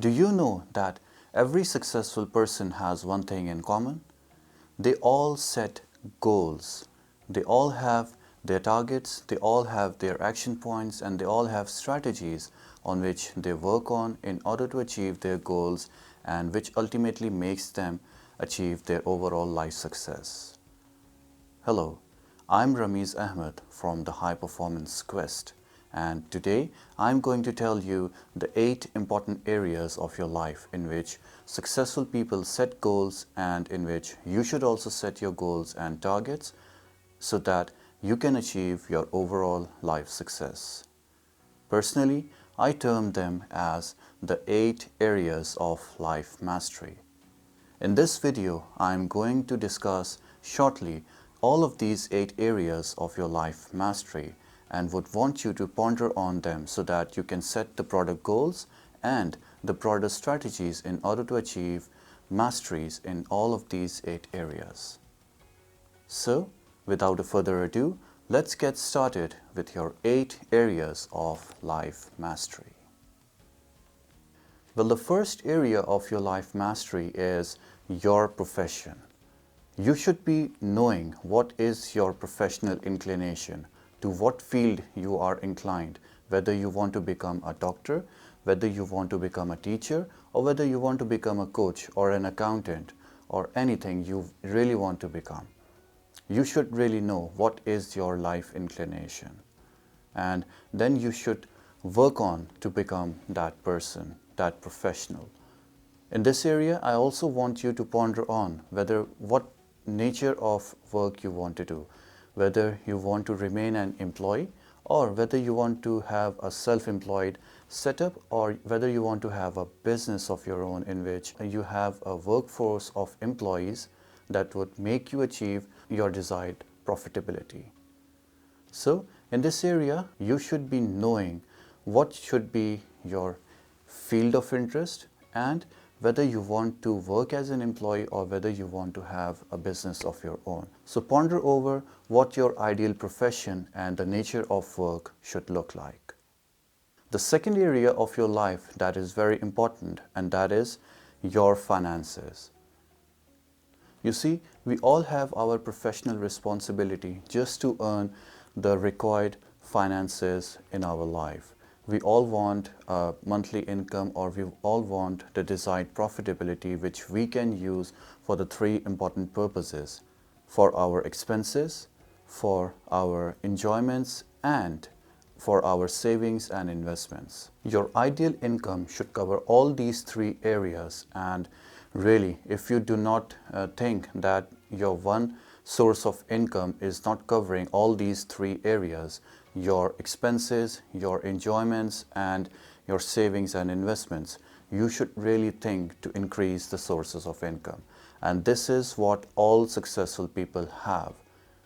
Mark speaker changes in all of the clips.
Speaker 1: Do you know that every successful person has one thing in common? They all set goals. They all have their targets, they all have their action points, and they all have strategies on which they work on in order to achieve their goals, and which ultimately makes them achieve their overall life success. Hello, I'm Ramiz Ahmed from the High Performance Quest, and today I'm going to tell you the 8 important areas of your life in which successful people set goals and in which you should also set your goals and targets so that you can achieve your overall life success. Personally, I term them as the 8 areas of life mastery. In this video, I am going to discuss shortly all of these 8 areas of your life mastery and would want you to ponder on them so that you can set the product goals and the product strategies in order to achieve masteries in all of these 8 areas. So, without further ado, let's get started with your 8 areas of life mastery. Well, the first area of your life mastery is your profession. You should be knowing what is your professional inclination, to what field you are inclined, whether you want to become a doctor, whether you want to become a teacher, or whether you want to become a coach or an accountant or anything you really want to become. You should really know what is your life inclination, and then you should work on to become that person, that professional. In this area, I also want you to ponder on what nature of work you want to do, whether you want to remain an employee or whether you want to have a self-employed setup or whether you want to have a business of your own in which you have a workforce of employees that would make you achieve your desired profitability. So, in this area, you should be knowing what should be your field of interest and whether you want to work as an employee or whether you want to have a business of your own. So, ponder over what your ideal profession and the nature of work should look like. The second area of your life that is very important, and that is your finances. You see, we all have our professional responsibility just to earn the required finances in our life. We all want a monthly income, or we all want the desired profitability which we can use for the 3 important purposes: for our expenses, for our enjoyments, and for our savings and investments. Your ideal income should cover all these 3 areas, and really, if you do not think that your one source of income is not covering all these 3 areas, your expenses, your enjoyments, and your savings and investments, you should really think to increase the sources of income. And this is what all successful people have.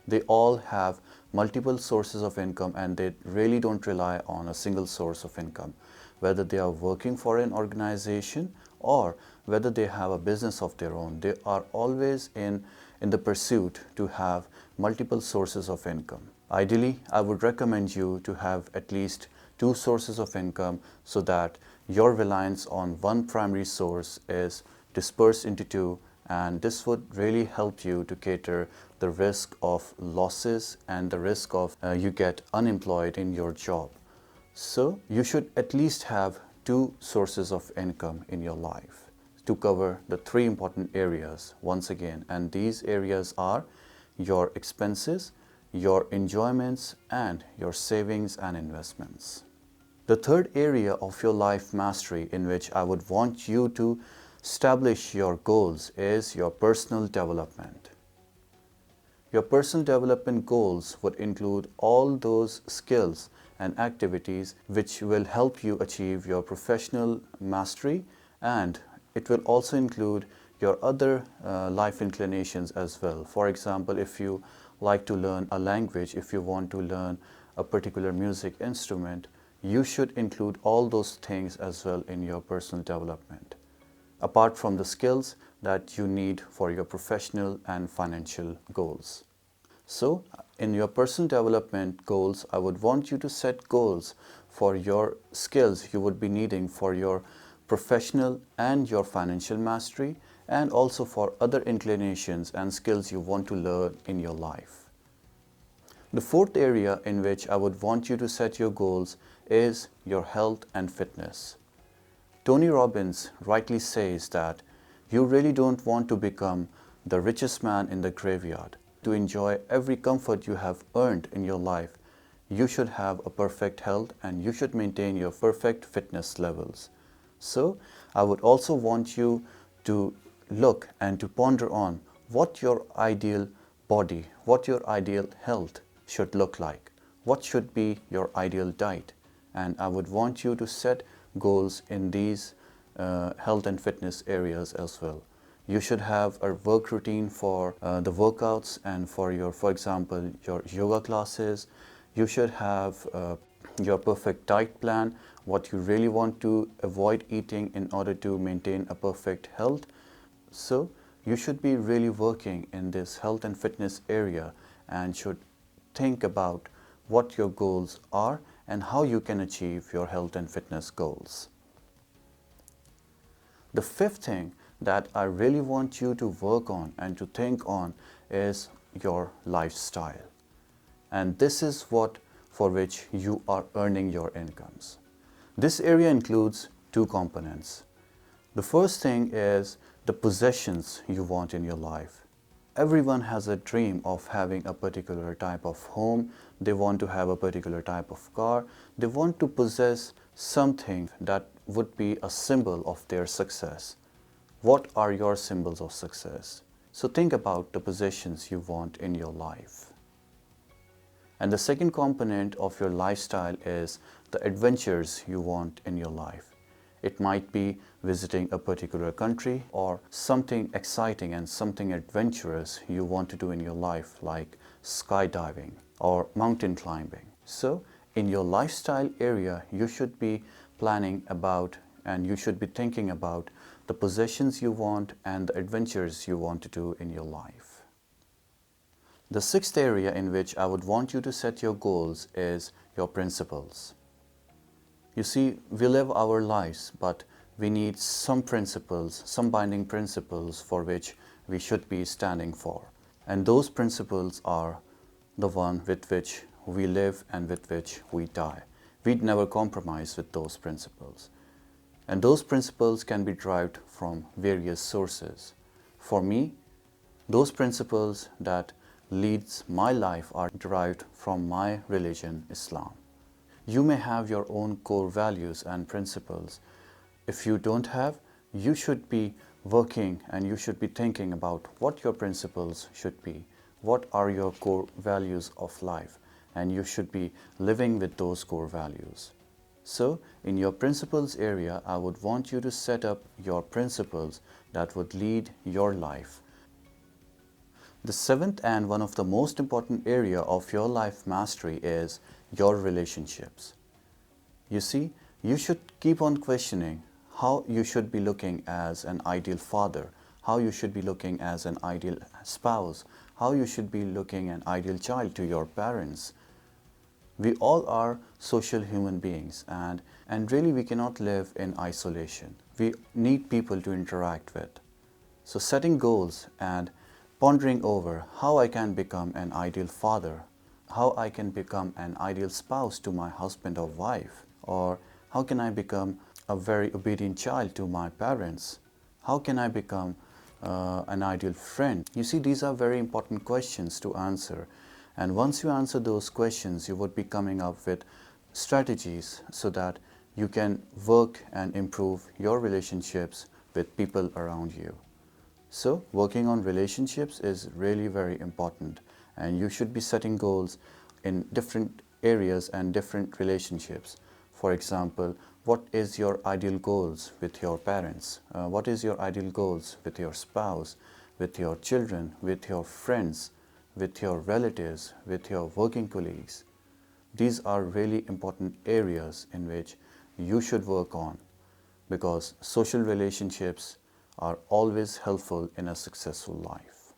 Speaker 1: They all have multiple sources of income and they really don't rely on a single source of income. Whether they are working for an organization or whether they have a business of their own, they are always in the pursuit to have multiple sources of income. Ideally, I would recommend you to have at least 2 sources of income so that your reliance on one primary source is dispersed into 2, and this would really help you to cater the risk of losses and the risk of you get unemployed in your job. So you should at least have 2 sources of income in your life to cover the 3 important areas once again, and these areas are your expenses, your enjoyments, and your savings and investments. The third area of your life mastery in which I would want you to establish your goals is your personal development. Your personal development goals would include all those skills and activities which will help you achieve your professional mastery, and it will also include your other life inclinations as well. For example, if you like to learn a language, if you want to learn a particular music instrument, you should include all those things as well in your personal development, apart from the skills that you need for your professional and financial goals. So, in your personal development goals, I would want you to set goals for your skills you would be needing for your professional and your financial mastery, and also for other inclinations and skills you want to learn in your life. The fourth area in which I would want you to set your goals is your health and fitness. Tony Robbins rightly says that you really don't want to become the richest man in the graveyard. To enjoy every comfort you have earned in your life, you should have a perfect health and you should maintain your perfect fitness levels. So, I would also want you to look and to ponder on what your ideal body, what your ideal health should look like, what should be your ideal diet, and I would want you to set goals in these health and fitness areas as well. You should have a work routine for the workouts and for example, your yoga classes. You should have your perfect diet plan, what you really want to avoid eating in order to maintain a perfect health. So you should be really working in this health and fitness area and should think about what your goals are and how you can achieve your health and fitness goals. The fifth thing that I really want you to work on and to think on is your lifestyle. And this is what for which you are earning your incomes. This area includes two components. The first thing is the possessions you want in your life. Everyone has a dream of having a particular type of home. They want to have a particular type of car. They want to possess something that would be a symbol of their success. What are your symbols of success? So think about the possessions you want in your life. And the second component of your lifestyle is the adventures you want in your life. It might be visiting a particular country or something exciting and something adventurous you want to do in your life, like skydiving or mountain climbing. So in your lifestyle area, you should be planning about and you should be thinking about the possessions you want and the adventures you want to do in your life. The sixth area in which I would want you to set your goals is your principles. You see, we live our lives, but we need some principles, some binding principles for which we should be standing for. And those principles are the one with which we live and with which we die. We'd never compromise with those principles. And those principles can be derived from various sources. For me, those principles that leads my life are derived from my religion, Islam. You may have your own core values and principles. If you don't have, you should be working and you should be thinking about what your principles should be. What are your core values of life? And you should be living with those core values. So, in your principles area, I would want you to set up your principles that would lead your life. The seventh and one of the most important area of your life mastery is your relationships. You see, you should keep on questioning how you should be looking as an ideal father, how you should be looking as an ideal spouse, how you should be looking an ideal child to your parents. We all are social human beings and really we cannot live in isolation. We need people to interact with. So setting goals and pondering over how I can become an ideal father, how I can become an ideal spouse to my husband or wife, or how can I become a very obedient child to my parents, how can I become an ideal friend. You see, these are very important questions to answer. And once you answer those questions, you would be coming up with strategies so that you can work and improve your relationships with people around you. So, working on relationships is really very important, and you should be setting goals in different areas and different relationships. For example, what is your ideal goals with your parents? What is your ideal goals with your spouse, with your children, with your friends, with your relatives, with your working colleagues? These are really important areas in which you should work on, because social relationships are always helpful in a successful life.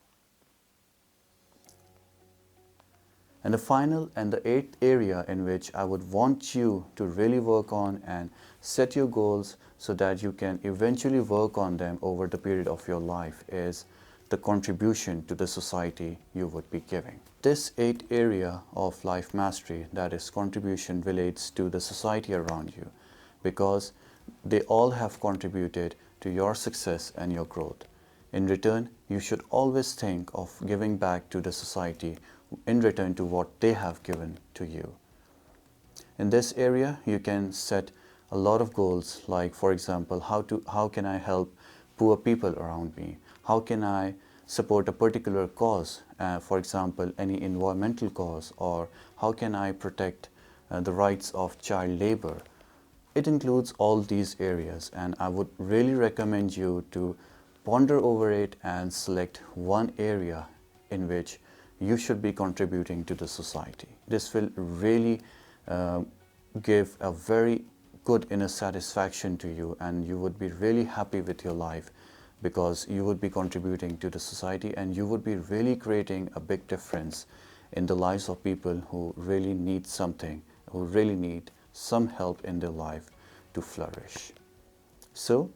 Speaker 1: And the final and the eighth area in which I would want you to really work on and set your goals so that you can eventually work on them over the period of your life is the contribution to the society you would be giving. This eighth area of life mastery, that is contribution, relates to the society around you because they all have contributed to your success and your growth. In return, you should always think of giving back to the society in return to what they have given to you. In this area, you can set a lot of goals, like for example, how can I help poor people around me? How can I support a particular cause, for example, any environmental cause, or how can I protect the rights of child labor? It includes all these areas, and I would really recommend you to ponder over it and select one area in which you should be contributing to the society. This will really give a very good inner satisfaction to you, and you would be really happy with your life because you would be contributing to the society and you would be really creating a big difference in the lives of people who really need something, who really need some help in their life to flourish. So,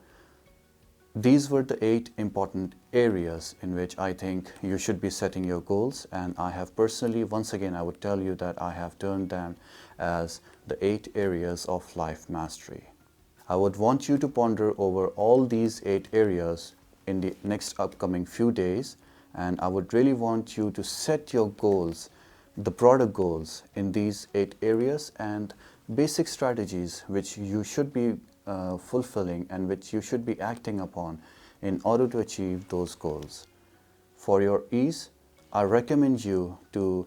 Speaker 1: these were the 8 important areas in which I think you should be setting your goals, and I have personally, once again, I would tell you that I have termed them as the 8 areas of life mastery. I would want you to ponder over all these 8 areas in the next upcoming few days, and I would really want you to set your goals, the broader goals in these 8 areas and basic strategies which you should be fulfilling and which you should be acting upon in order to achieve those goals. For your ease, I recommend you to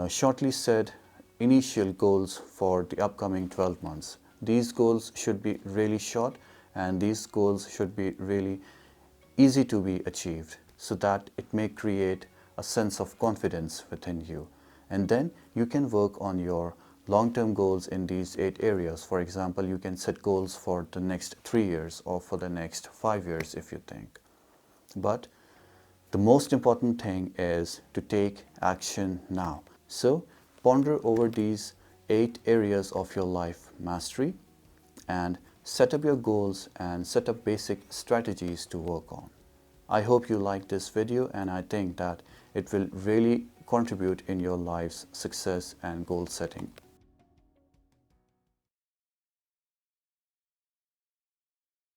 Speaker 1: shortly set initial goals for the upcoming 12 months. These goals should be really short and these goals should be really easy to be achieved so that it may create a sense of confidence within you. And then you can work on your long-term goals in these 8 areas. For example, you can set goals for the next 3 years or for the next 5 years if you think. But the most important thing is to take action now. So ponder over these 8 areas of your life mastery and set up your goals and set up basic strategies to work on. I hope you liked this video, and I think that it will really contribute in your life's success and goal setting.